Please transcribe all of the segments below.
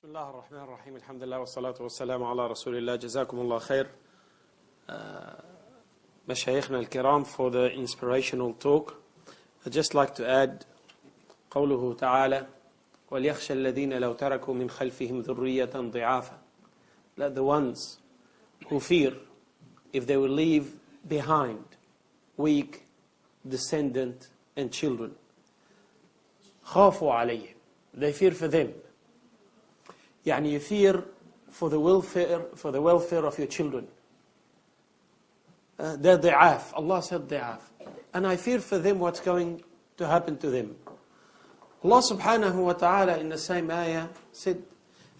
بسم الله الرحمن الرحيم الحمد لله والصلاة والسلام على رسول الله جزاكم الله خير مشايخنا الكرام for the inspirational talk. I'd just like to add قوله تعالى وليخشى الذين لو تركوا من خلفهم ذرية ضعافا. Let the ones who fear if they will leave behind weak descendant and children. خافوا عليهم. They fear for them. يعني you fear for the welfare of your children. They're ضعاف. Allah said ضعاف. And I fear for them what's going to happen to them. Allah subhanahu wa ta'ala in the same ayah said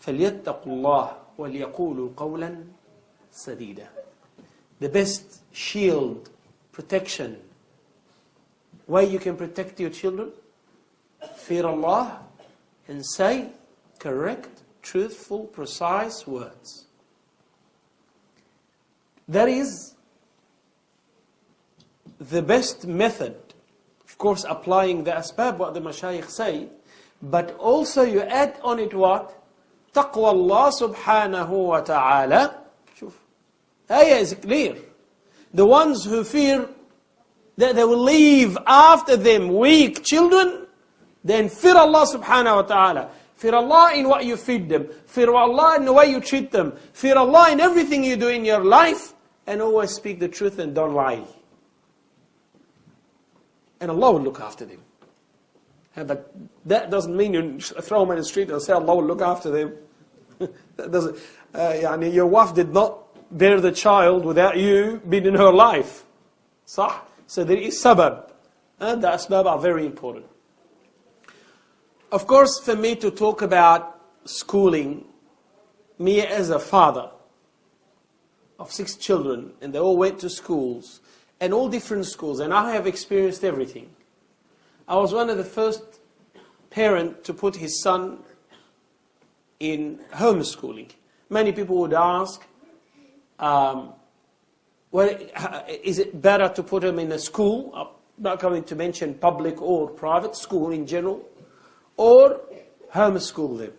فَلْيَتَّقُوا اللَّهَ وَلْيَقُولُوا قَوْلًا سَدِيدًا. The best shield, protection, way you can protect your children, fear Allah and say correct, truthful, precise words. That is the best method. Of course, applying the asbab, what the mashayikh say, but also you add on it what? Taqwa Allah subhanahu wa ta'ala. Ayah is clear. The ones who fear that they will leave after them weak children, then fear Allah subhanahu wa ta'ala. Fear Allah in what you feed them. Fear Allah in the way you treat them. Fear Allah in everything you do in your life. And always speak the truth and don't lie. And Allah will look after them. But that doesn't mean you throw them in the street and say Allah will look after them. That doesn't. Your wife did not bear the child without you being in her life. صح? So there is sabab. And the asbab are very important. Of course, for me to talk about schooling, me as a father of 6 children, and they all went to schools, and all different schools, and I have experienced everything. I was one of the first parents to put his son in homeschooling. Many people would ask, is it better to put him in a school? I'm not going to mention public or private, school in general, or homeschool them.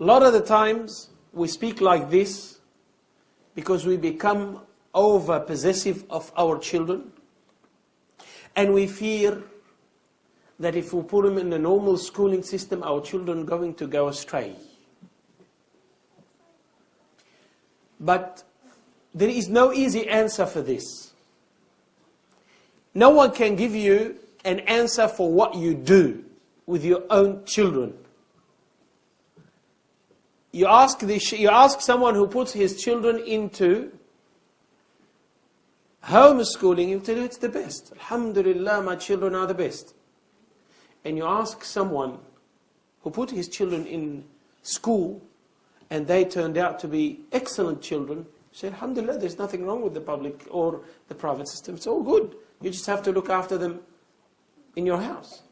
A lot of the times we speak like this because we become over possessive of our children, and we fear that if we put them in a normal schooling system, our children are going to go astray. But there is no easy answer for this. No one can give you an answer for what you do with your own children. You ask someone who puts his children into homeschooling, he'll tell you it's the best. Alhamdulillah, my children are the best. And you ask someone who put his children in school and they turned out to be excellent children, say Alhamdulillah, there's nothing wrong with the public or the private system. It's all good. You just have to look after them in your house.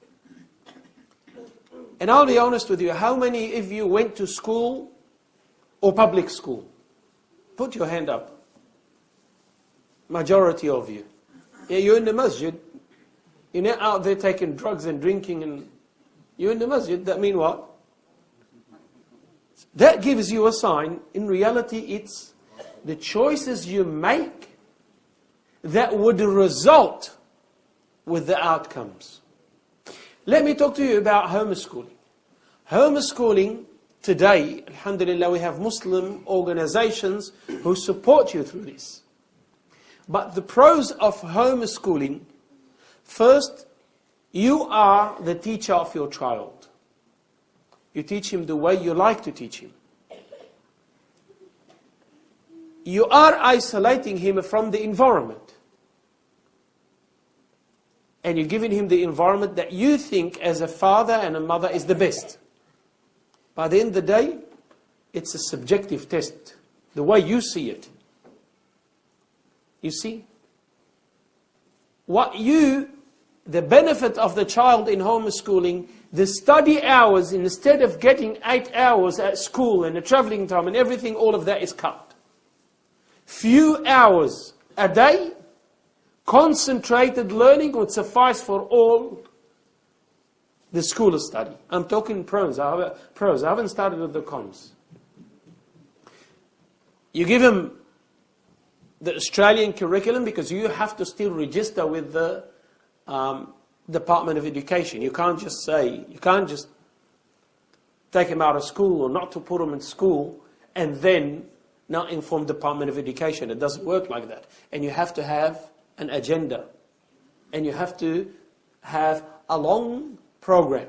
And I'll be honest with you, how many of you went to school or public school? Put your hand up. Majority of you. Yeah, you're in the masjid. You're not out there taking drugs and drinking, and you're in the masjid. That means what? That gives you a sign. In reality, it's the choices you make that would result with the outcomes. Let me talk to you about homeschooling. Homeschooling today, alhamdulillah, we have Muslim organizations who support you through this. But the pros of homeschooling, first, you are the teacher of your child. You teach him the way you like to teach him. You are isolating him from the environment. And you're giving him the environment that you think as a father and a mother is the best. By the end of the day, it's a subjective test. The way you see it. You see? The benefit of the child in homeschooling, the study hours, instead of getting 8 hours at school and the traveling time and everything, all of that is cut. Few hours a day, concentrated learning would suffice for all the school study. I'm talking pros. I haven't started with the cons. You give him the Australian curriculum because you have to still register with the Department of Education. You can't just take him out of school or not to put him in school and then not inform the Department of Education. It doesn't work like that. And you have to have an agenda. And you have to have a long program.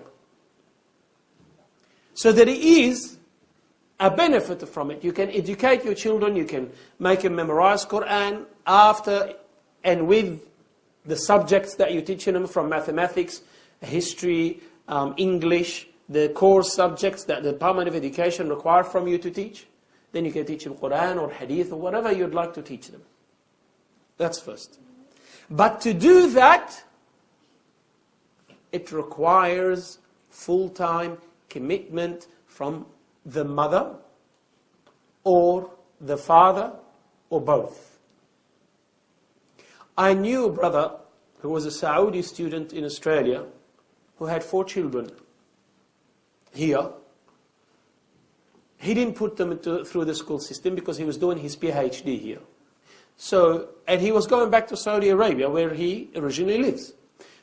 So there is a benefit from it. You can educate your children, you can make them memorize Quran after and with the subjects that you're teaching them, from mathematics, history, English, the core subjects that the Department of Education require from you to teach. Then you can teach them Quran or Hadith or whatever you'd like to teach them. That's first. But to do that, it requires full-time commitment from the mother or the father or both. I knew a brother who was a Saudi student in Australia who had 4 children here. He didn't put them through the school system because he was doing his PhD here. And he was going back to Saudi Arabia where he originally lives.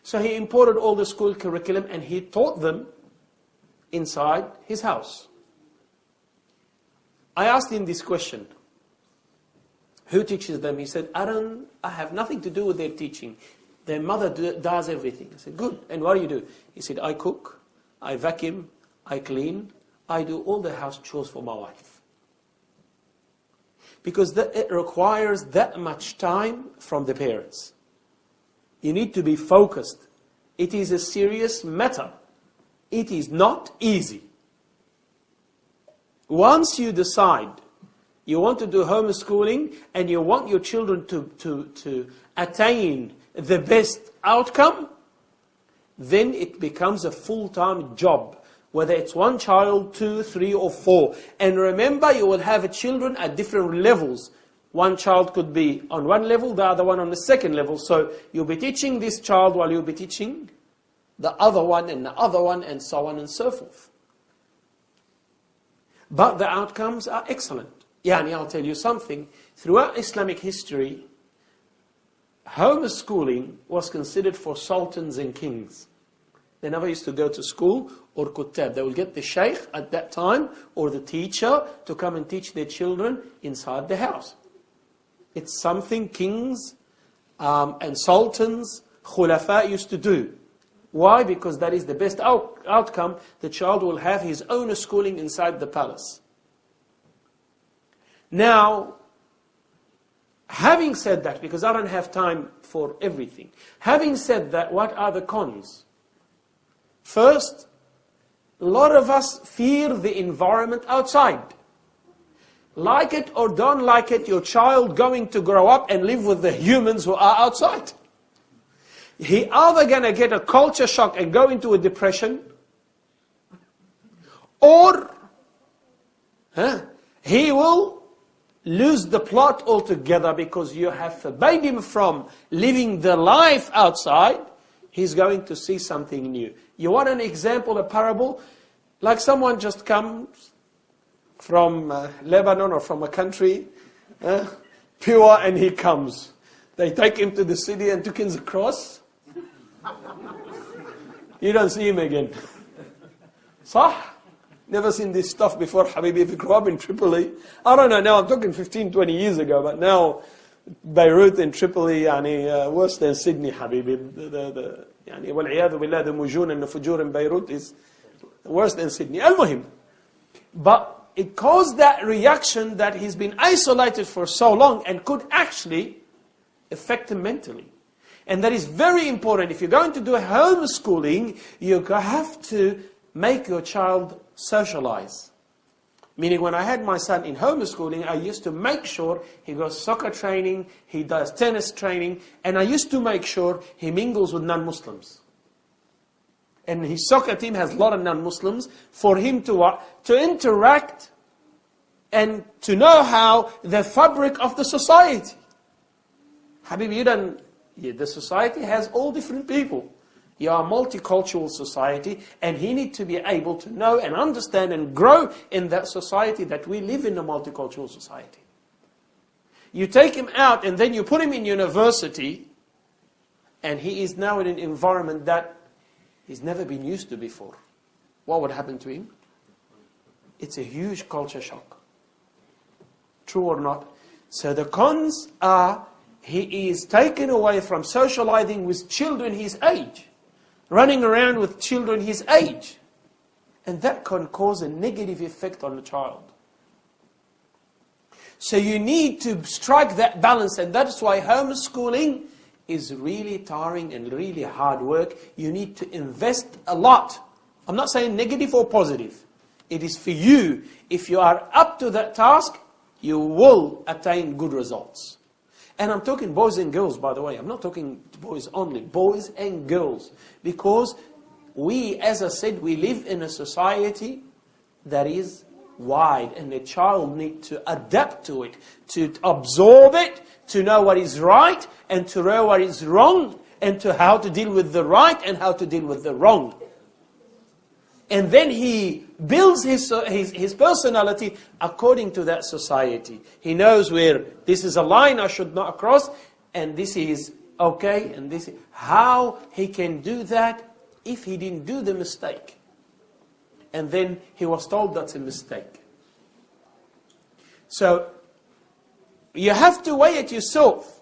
So he imported all the school curriculum and he taught them inside his house. I asked him this question. Who teaches them? He said, I have nothing to do with their teaching. Their mother does everything. I said, good. And what do you do? He said, I cook, I vacuum, I clean, I do all the house chores for my wife. Because it requires that much time from the parents. You need to be focused. It is a serious matter. It is not easy. Once you decide you want to do homeschooling and you want your children to attain the best outcome, then it becomes a full-time job. Whether it's 1 child, 2, 3 or 4. And remember, you will have children at different levels. One child could be on one level, the other one on the second level. So you'll be teaching this child while you'll be teaching the other one and the other one and so on and so forth. But the outcomes are excellent. I'll tell you something. Throughout Islamic history, homeschooling was considered for sultans and kings. They never used to go to school or kutab. They will get the sheikh at that time or the teacher to come and teach their children inside the house. It's something kings and sultans, khulafa used to do. Why? Because that is the best outcome. The child will have his own schooling inside the palace. Now, having said that, because I don't have time for everything. Having said that, what are the cons? First, a lot of us fear the environment outside. Like it or don't like it, your child going to grow up and live with the humans who are outside. He either going to get a culture shock and go into a depression, or he will lose the plot altogether because you have forbade him from living the life outside. He's going to see something new. You want an example, a parable? Like someone just comes from Lebanon or from a country, pure, and he comes. They take him to the city and took him across. You don't see him again. Sah? Never seen this stuff before, Habibi. If you grew up in Tripoli, I don't know, now I'm talking 15, 20 years ago, but now Beirut and Tripoli, worse than Sydney, Habibi. وَالْعِيَاذُ بِاللَّهِ, the mujun and the fujur in Beirut is worse than Sydney. Al-Muhim. But it caused that reaction that he's been isolated for so long and could actually affect him mentally. And that is very important. If you're going to do homeschooling, you have to make your child socialize. Meaning when I had my son in homeschooling, I used to make sure he goes soccer training, he does tennis training, and I used to make sure he mingles with non-Muslims. And his soccer team has a lot of non-Muslims for him to interact and to know how the fabric of the society. Habibi, the society has all different people. You are a multicultural society, and he needs to be able to know and understand and grow in that society that we live in a multicultural society. You take him out and then you put him in university, and he is now in an environment that he's never been used to before. What would happen to him? It's a huge culture shock. True or not? So the cons are, he is taken away from socializing with children his age, running around with children his age. And that can cause a negative effect on the child. So you need to strike that balance, and that's why homeschooling is really tiring and really hard work. You need to invest a lot. I'm not saying negative or positive. It is for you. If you are up to that task, you will attain good results. And I'm talking boys and girls, by the way. I'm not talking boys only. Boys and girls. Because we, as I said, we live in a society that is wide. And the child needs to adapt to it, to absorb it, to know what is right, and to know what is wrong, and to how to deal with the right and how to deal with the wrong. And then he builds his personality according to that society. He knows where this is a line I should not cross, and this is okay, and this is how he can do that if he didn't do the mistake. And then he was told that's a mistake. So you have to weigh it yourself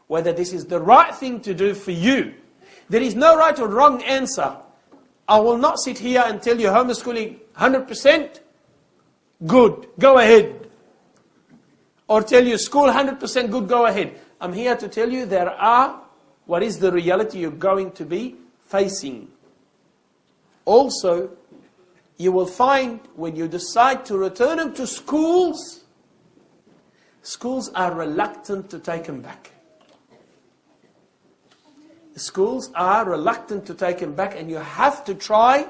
whether this is the right thing to do for you. There is no right or wrong answer. I will not sit here and tell you homeschooling 100% good, go ahead. Or tell you school 100% good, go ahead. I'm here to tell you there are, what is the reality you're going to be facing. Also, you will find when you decide to return them to schools, schools are reluctant to take them back. Schools are reluctant to take him back, and you have to try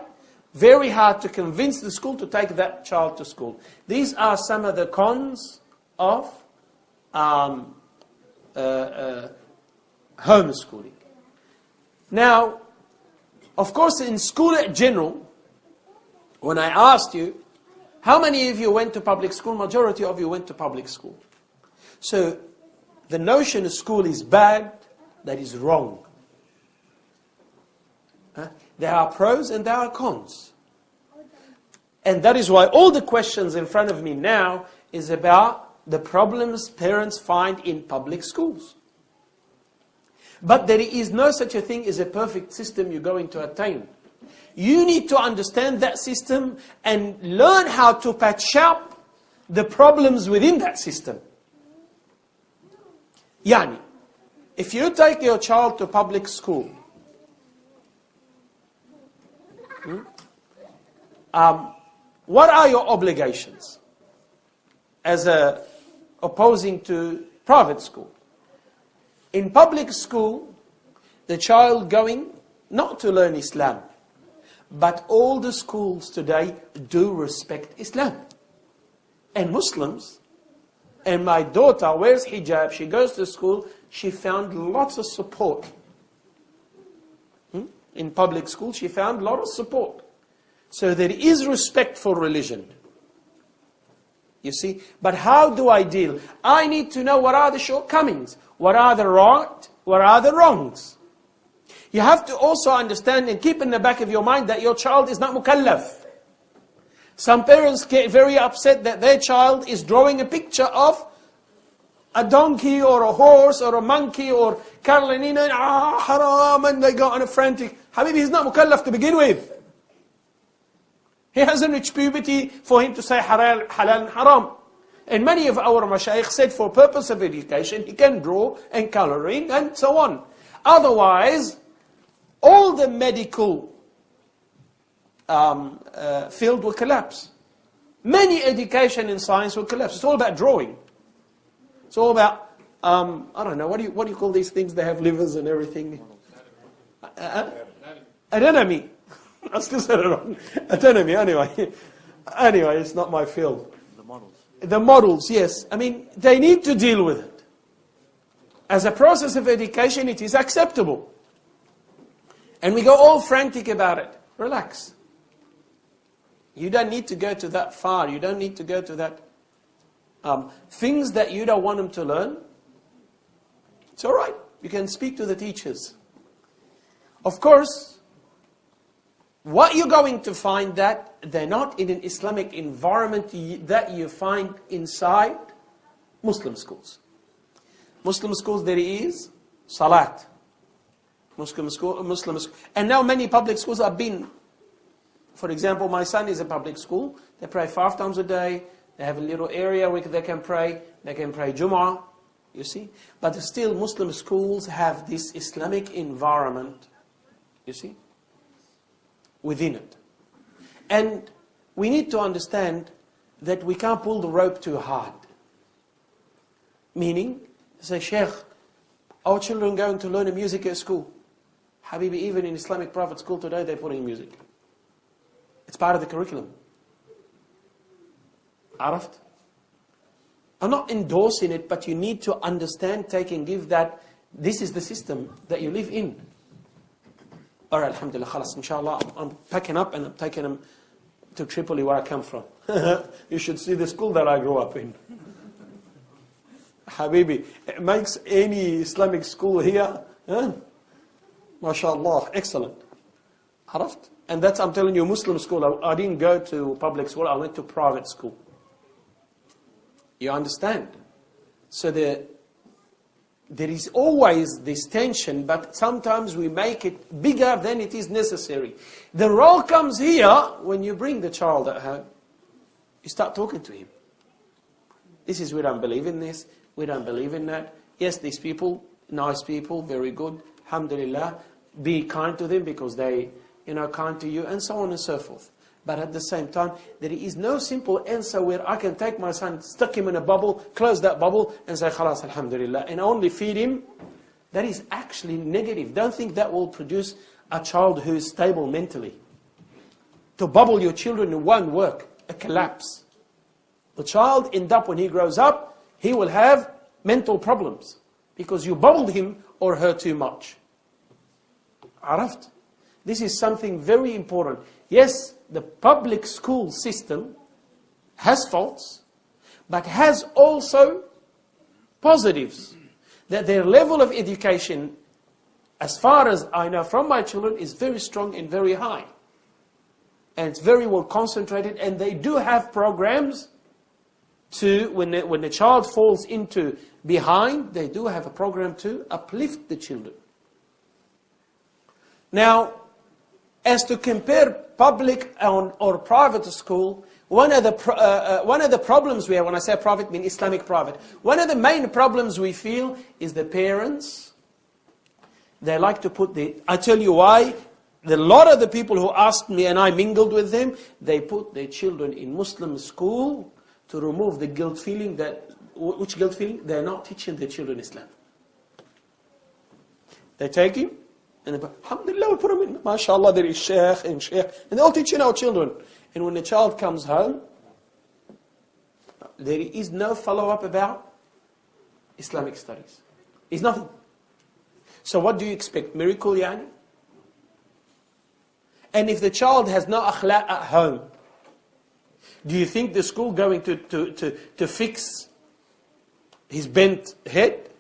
very hard to convince the school to take that child to school. These are some of the cons of homeschooling. Now, of course, in school in general, when I asked you, how many of you went to public school? Majority of you went to public school. So, the notion of school is bad, that is wrong. There are pros and there are cons. And that is why all the questions in front of me now is about the problems parents find in public schools. But there is no such a thing as a perfect system you're going to attain. You need to understand that system and learn how to patch up the problems within that system. Yani, if you take your child to public school, what are your obligations as opposing to private school? In public school, the child going not to learn Islam, but all the schools today do respect Islam and Muslims. And my daughter wears hijab, she goes to school, she found lots of support. In public school, she found a lot of support. So there is respect for religion. You see? But how do I deal? I need to know what are the shortcomings. What are the right? What are the wrongs? You have to also understand and keep in the back of your mind that your child is not mukallaf. Some parents get very upset that their child is drawing a picture of a donkey or a horse or a monkey or Carolina, haram, and they go on a frantic. Habibi, he's not mukallaf to begin with. He hasn't reached puberty for him to say halal and haram. And many of our mashayikh said for purpose of education, he can draw and coloring and so on. Otherwise, all the medical field will collapse. Many education in science will collapse. It's all about drawing. It's all about, I don't know, what do you call these things? They have livers and everything. Anatomy. I still said it wrong. Anatomy, anyway. Anyway, it's not my field. The models. The models, yes. I mean, they need to deal with it. As a process of education, it is acceptable. And we go all frantic about it. Relax. You don't need to go to that far. You don't need to go to that. Things that you don't want them to learn, it's all right. You can speak to the teachers. Of course, what you're going to find that they're not in an Islamic environment that you find inside Muslim schools. Muslim schools, there is salat. Muslim school, and now many public schools have been. For example, my son is a public school. They pray 5 times a day. They have a little area where they can pray. They can pray Jum'ah, you see. But still, Muslim schools have this Islamic environment, you see, within it. And we need to understand that we can't pull the rope too hard. Meaning, say, Sheikh, our children are going to learn music at school. Habibi, even in Islamic private school today, they're putting music. It's part of the curriculum. Araft? I'm not endorsing it, but you need to understand, take and give that this is the system that you live in. Alright, alhamdulillah, khalas, inshallah, I'm packing up and I'm taking them to Tripoli where I come from. You should see the school that I grew up in. Habibi, it makes any Islamic school here, mashallah, excellent. Araft? And that's, I'm telling you, Muslim school. I didn't go to public school, I went to private school. You understand? So there is always this tension, but sometimes we make it bigger than it is necessary. The role comes here when you bring the child at home. You start talking to him. This is, we don't believe in this, we don't believe in that. Yes, these people, nice people, very good, alhamdulillah. Be kind to them because they, kind to you, and so on and so forth. But at the same time, there is no simple answer where I can take my son, stick him in a bubble, close that bubble, and say, khalas, alhamdulillah, and only feed him. That is actually negative. Don't think that will produce a child who is stable mentally. To bubble your children, it won't work. A collapse. The child, end up when he grows up, he will have mental problems. Because you bubbled him or her too much. Araft? This is something very important. Yes, the public school system has faults, but has also positives. That their level of education, as far as I know from my children, is very strong and very high. And it's very well concentrated, and they do have programs to, when the child falls into behind, they do have a program to uplift the children. Now, as to compare public or private school, one of the problems we have, when I say private, I mean Islamic private, one of the main problems we feel is the parents. They like to put I tell you why, a lot of the people who asked me and I mingled with them, they put their children in Muslim school to remove the guilt feeling which guilt feeling? They're not teaching their children Islam. They take him, and alhamdulillah, we put them in. MashaAllah, there is sheikh, and they're all teaching our children. And when the child comes home, there is no follow-up about Islamic studies. It's nothing. So what do you expect? Miracle, yani? And if the child has no akhlaq at home, do you think the school going to fix his bent head?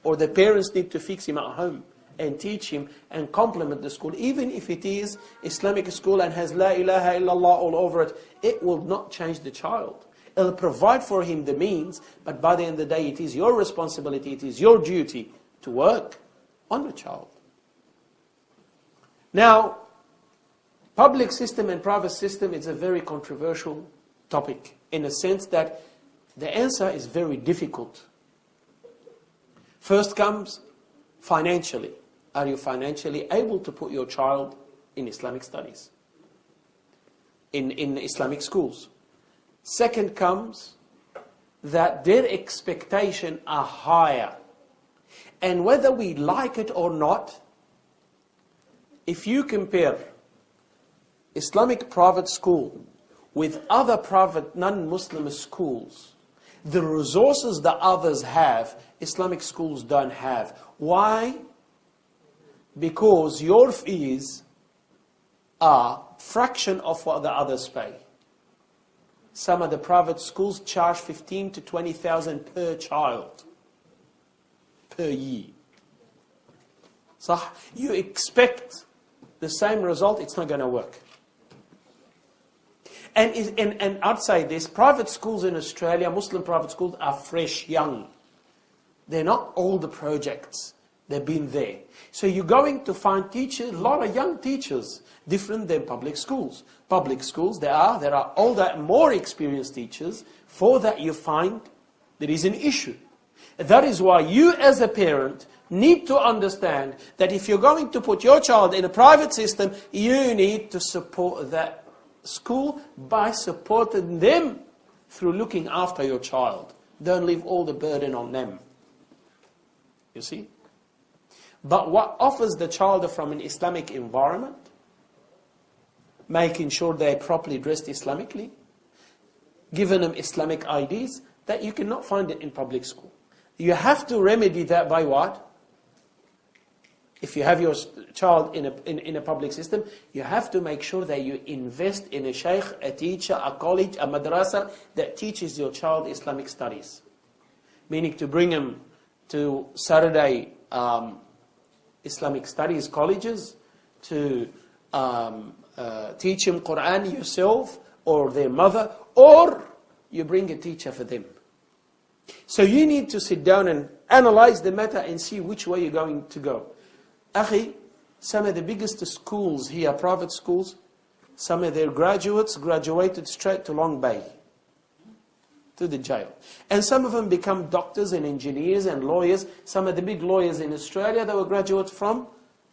Or the parents need to fix him at home and teach him and complement the school. Even if it is Islamic school and has La ilaha illallah all over it, it will not change the child. It'll provide for him the means, but by the end of the day, it is your responsibility, it is your duty to work on the child. Now, public system and private system is a very controversial topic in the sense that the answer is very difficult. First comes financially. Are you financially able to put your child in Islamic studies? In Islamic schools? Second comes that their expectations are higher. And whether we like it or not, if you compare Islamic private school with other private non-Muslim schools, the resources that others have, Islamic schools don't have. Why? because your fees are fraction of what the others pay. Some of the private schools charge 15 to 20,000 per child, per year. So you expect the same result, it's not going to work. And I'd say this, private schools in Australia, Muslim private schools, are fresh, young. They're not older projects. They've been there. So you're going to find teachers, a lot of young teachers, different than public schools. Public schools, there are older, more experienced teachers. For that you find there is an issue. That is why you as a parent need to understand that if you're going to put your child in a private system, you need to support that school by supporting them through looking after your child. Don't leave all the burden on them. You see? But what offers the child from an Islamic environment, making sure they're properly dressed Islamically, giving them Islamic IDs, that you cannot find it in public school. You have to remedy that by what? If you have your child in a public system, you have to make sure that you invest in a sheikh, a teacher, a college, a madrasa that teaches your child Islamic studies. Meaning to bring them to Saturday Islamic studies colleges, to teach them Quran yourself or their mother, or you bring a teacher for them. So you need to sit down and analyze the matter and see which way you're going to go. Akhi, some of the biggest schools here, private schools, some of their graduates graduated straight to Long Bay, to the jail. And some of them become doctors and engineers and lawyers. Some of the big lawyers in Australia, they were graduates from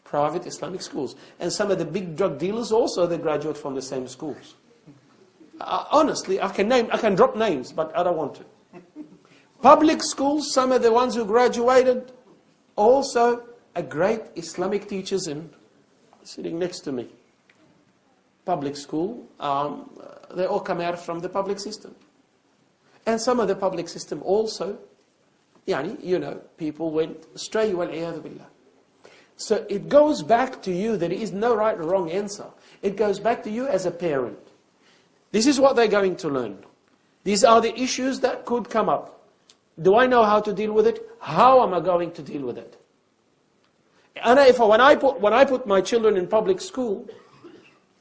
private Islamic schools. And some of the big drug dealers also, they graduate from the same schools. Honestly, I can drop names, but I don't want to. Public schools, some of the ones who graduated, also a great Islamic teachers sitting next to me. Public school, they all come out from the public system. And some of the public system also, people went astray, wal-'iyadhu billah. So it goes back to you, there is no right or wrong answer. It goes back to you as a parent. This is what they're going to learn. These are the issues that could come up. Do I know how to deal with it? How am I going to deal with it? And when I put my children in public school,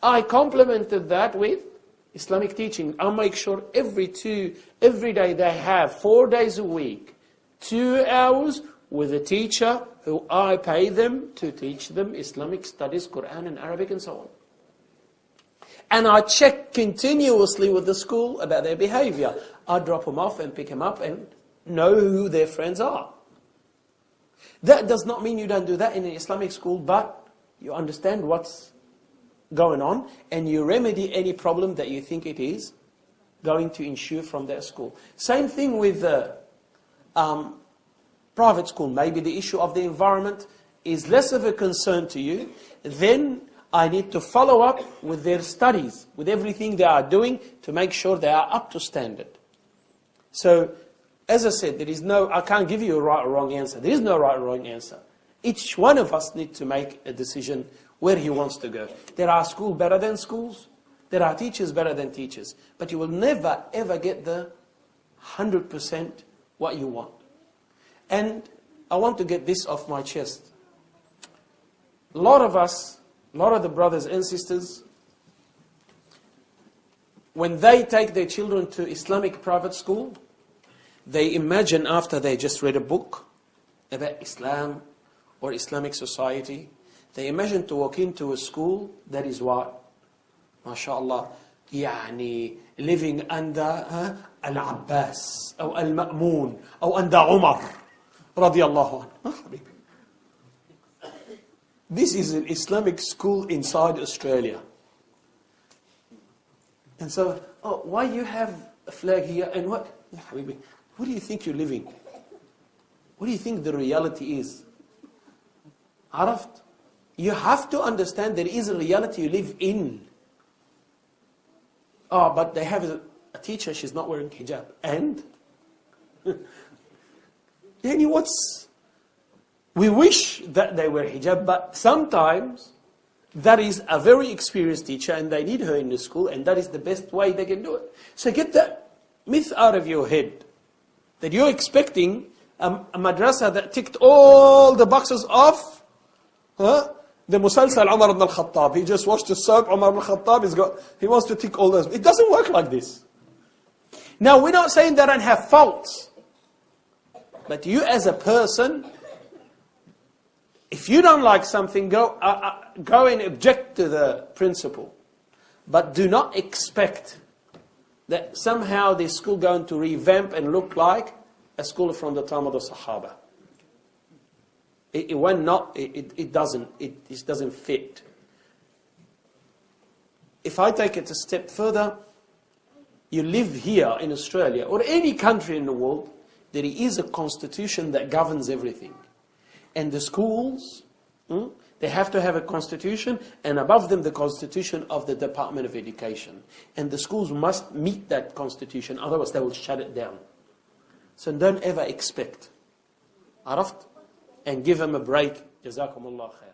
I complemented that with Islamic teaching. I'll make sure every day they have 4 days a week, 2 hours with a teacher who I pay them to teach them Islamic studies, Quran and Arabic and so on. And I check continuously with the school about their behavior. I drop them off and pick them up and know who their friends are. That does not mean you don't do that in an Islamic school, but you understand what's going on and you remedy any problem that you think it is going to ensue from that school. Same thing with the private school. Maybe the issue of the environment is less of a concern to you. Then I need to follow up with their studies, with everything they are doing to make sure they are up to standard. So, as I said, I can't give you a right or wrong answer. There is no right or wrong answer. Each one of us needs to make a decision where he wants to go. There are schools better than schools. There are teachers better than teachers. But you will never, ever get the 100% what you want. And I want to get this off my chest. A lot of us, a lot of the brothers and sisters, when they take their children to Islamic private school, they imagine after they just read a book about Islam or Islamic society, they imagine to walk into a school that is what? MashaAllah, living under Al-Abbas, or Al-Ma'mun, or under Umar, radiyallahu anhu. This is an Islamic school inside Australia. And so, why you have a flag here and what? What do you think you're living? What do you think the reality is? Araft? You have to understand there is a reality you live in. But they have a teacher, she's not wearing hijab. And? We wish that they wear hijab, but sometimes that is a very experienced teacher and they need her in the school, and that is the best way they can do it. So get that myth out of your head that you're expecting a madrasa that ticked all the boxes off. The Musalsal Umar ibn al-Khattab. He just watched the soap. Umar ibn al-Khattab, he wants to tick all those. It doesn't work like this. Now, we're not saying they don't have faults. But you as a person, if you don't like something, go and object to the principle. But do not expect that somehow this school going to revamp and look like a school from the time of the Sahaba. It doesn't fit. If I take it a step further, you live here in Australia or any country in the world, there is a constitution that governs everything. And the schools, they have to have a constitution, and above them the constitution of the Department of Education. And the schools must meet that constitution, otherwise they will shut it down. So don't ever expect. عرفت? And give them a break. جزاكم الله خير.